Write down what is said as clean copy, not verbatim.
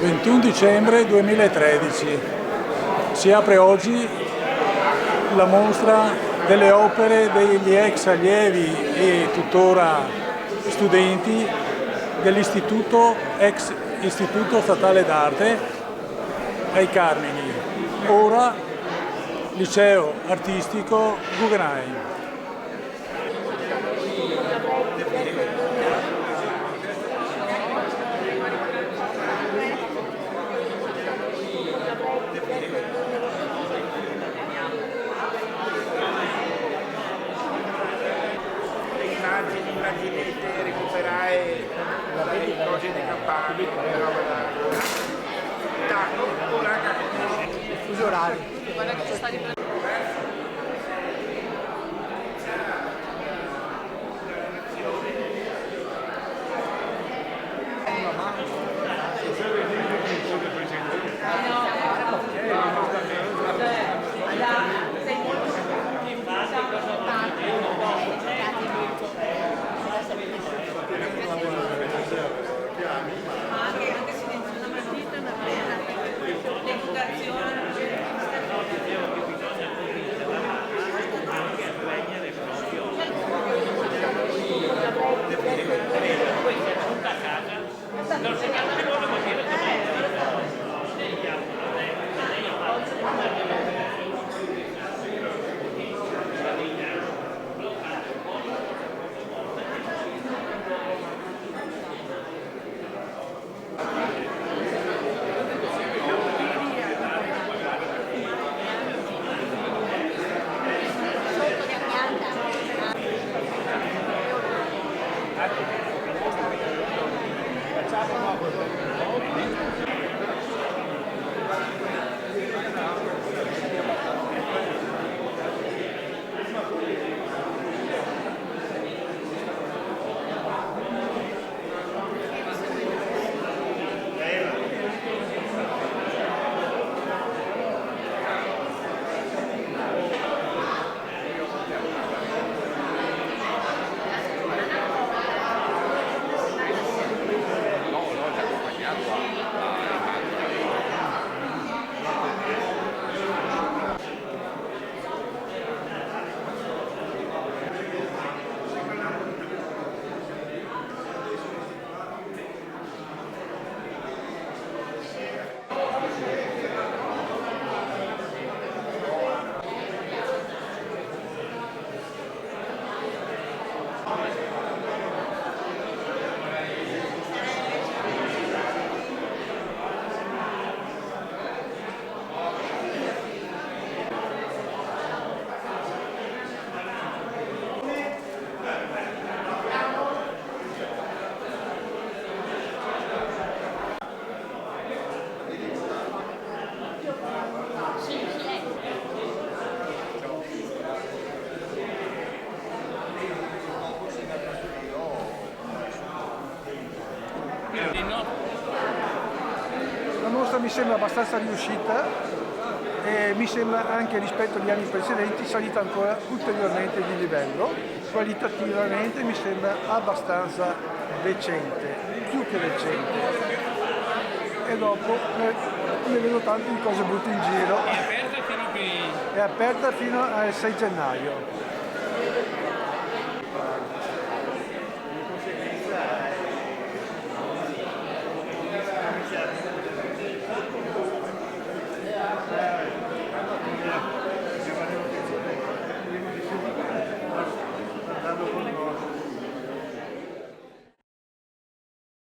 21 dicembre 2013. Si apre oggi la mostra delle opere degli ex allievi e tuttora studenti dell'istituto, ex Istituto Statale d'Arte ai Carmini, ora Liceo Artistico Guggenheim. Immaginate recuperare le cose di campagna, Fuso orario. La mostra mi sembra abbastanza riuscita e mi sembra anche rispetto agli anni precedenti salita ancora ulteriormente di livello. Qualitativamente mi sembra abbastanza decente, più che decente. E dopo ne vedo tante di cose brutte in giro. È aperta fino al 6 gennaio.